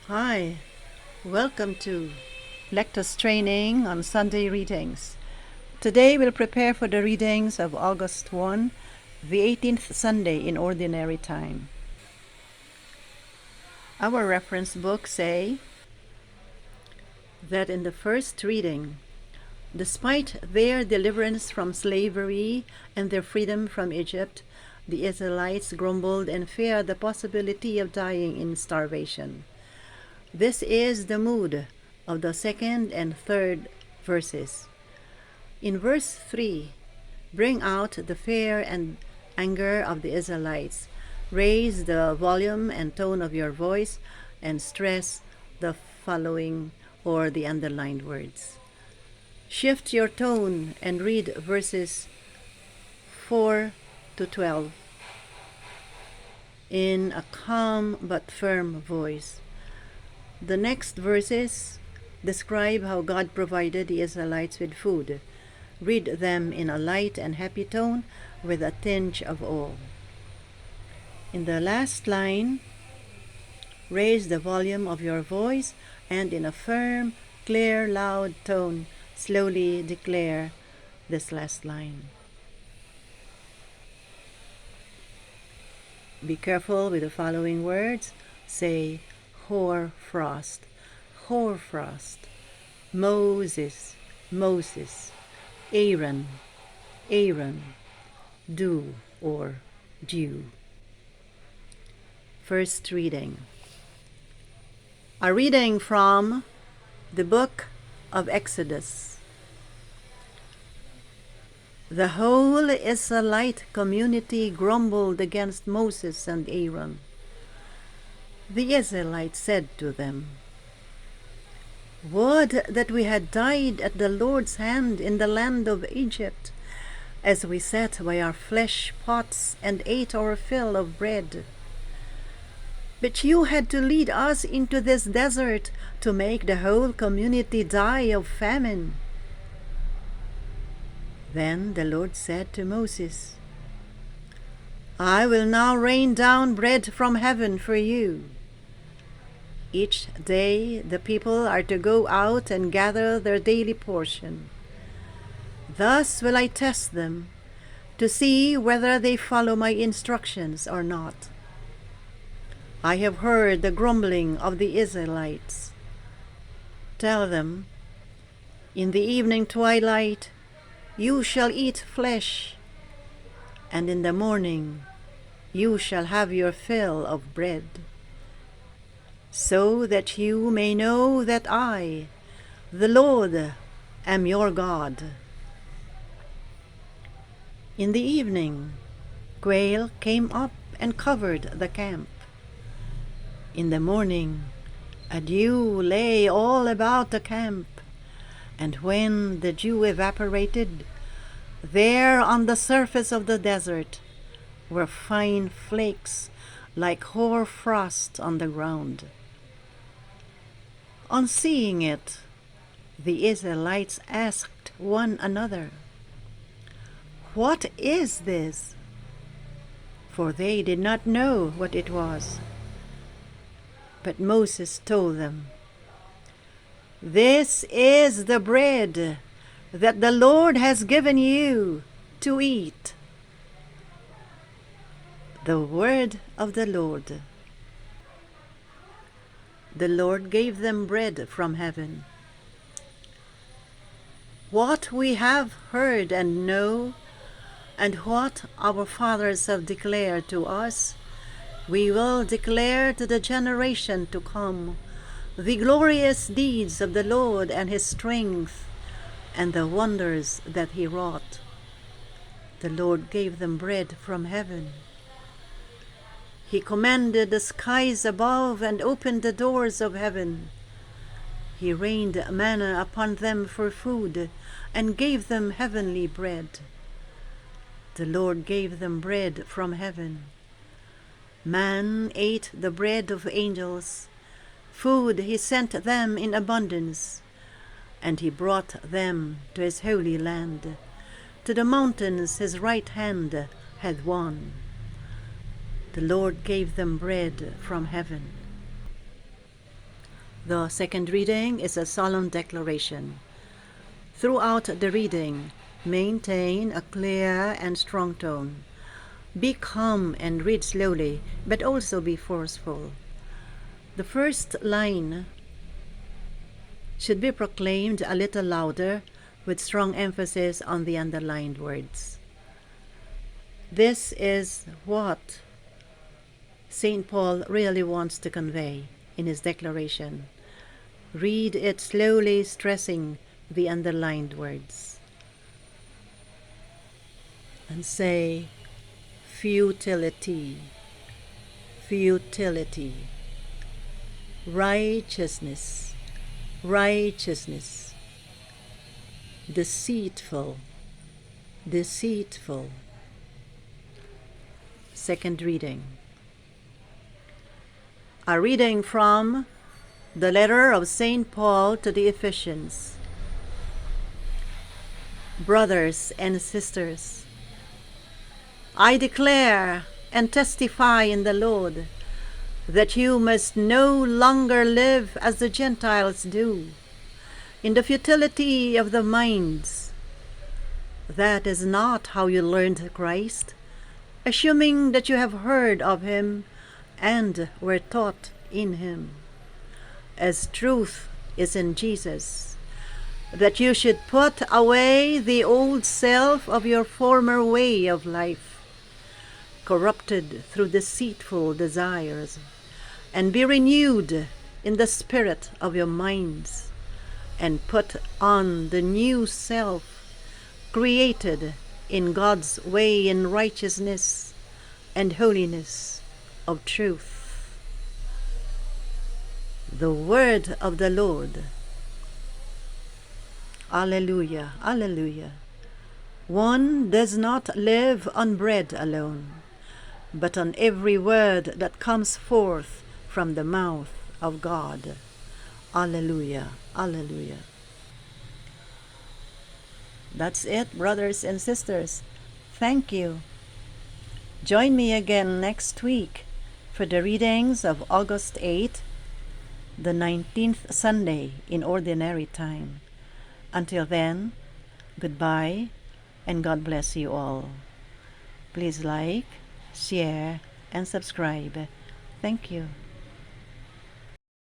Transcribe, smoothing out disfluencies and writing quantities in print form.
Hi, welcome to Lectors Training on Sunday Readings. Today we'll prepare for the readings of August 1, the 18th Sunday in Ordinary Time. Our reference books say that in the first reading, despite their deliverance from slavery and their freedom from Egypt, the Israelites grumbled and feared the possibility of dying in starvation. This is the mood of the second and third verses. In verse 3, bring out the fear and anger of the Israelites. Raise the volume and tone of your voice and stress the following or the underlined words. Shift your tone and read verses 4 to 12 in a calm but firm voice. The next verses describe how God provided the Israelites with food. Read them in a light and happy tone with a tinge of awe. In the last line, raise the volume of your voice and in a firm, clear, loud tone, slowly declare this last line. Be careful with the following words. Say, hoarfrost, hoarfrost, Moses, Moses, Aaron, Aaron, dew or dew. First reading. A reading from the book of Exodus. The whole Israelite community grumbled against Moses and Aaron. The Israelites said to them, "Would that we had died at the Lord's hand in the land of Egypt, as we sat by our flesh pots and ate our fill of bread. But you had to lead us into this desert to make the whole community die of famine." Then the Lord said to Moses, "I will now rain down bread from heaven for you. Each day the people are to go out and gather their daily portion. Thus will I test them to see whether they follow my instructions or not. I have heard the grumbling of the Israelites. Tell them, in the evening twilight you shall eat flesh, and in the morning you shall have your fill of bread, so that you may know that I, the Lord, am your God." In the evening, quail came up and covered the camp. In the morning, a dew lay all about the camp, and when the dew evaporated, there on the surface of the desert were fine flakes like hoar frost on the ground. On seeing it, the Israelites asked one another, "What is this?" For they did not know what it was. But Moses told them, "This is the bread that the Lord has given you to eat." The word of the Lord. The Lord gave them bread from heaven. What we have heard and know, and what our fathers have declared to us, we will declare to the generation to come, the glorious deeds of the Lord and his strength, and the wonders that he wrought. The Lord gave them bread from heaven. He commanded the skies above and opened the doors of heaven. He rained manna upon them for food and gave them heavenly bread. The Lord gave them bread from heaven. Man ate the bread of angels. Food he sent them in abundance, and he brought them to his holy land, to the mountains his right hand had won. The Lord gave them bread from heaven. The second reading is a solemn declaration. Throughout the reading, maintain a clear and strong tone. Be calm and read slowly, but also be forceful. The first line should be proclaimed a little louder with strong emphasis on the underlined words. This is what St. Paul really wants to convey in his declaration. Read it slowly, stressing the underlined words. And say, futility, futility, righteousness, righteousness, deceitful, deceitful. Second reading. A reading from the letter of St. Paul to the Ephesians. Brothers and sisters, I declare and testify in the Lord that you must no longer live as the Gentiles do, in the futility of the minds. That is not how you learned Christ, assuming that you have heard of him and were taught in him, as truth is in Jesus, that you should put away the old self of your former way of life, corrupted through deceitful desires, and be renewed in the spirit of your minds, and put on the new self, created in God's way in righteousness and holiness of truth. The word of the Lord. Alleluia, alleluia. One does not live on bread alone, but on every word that comes forth from the mouth of God. Alleluia, alleluia. That's it, brothers and sisters. Thank you. Join me again next week for the readings of August 8, the 19th Sunday in Ordinary Time. Until then, goodbye and God bless you all. Please like, share, and subscribe. Thank you.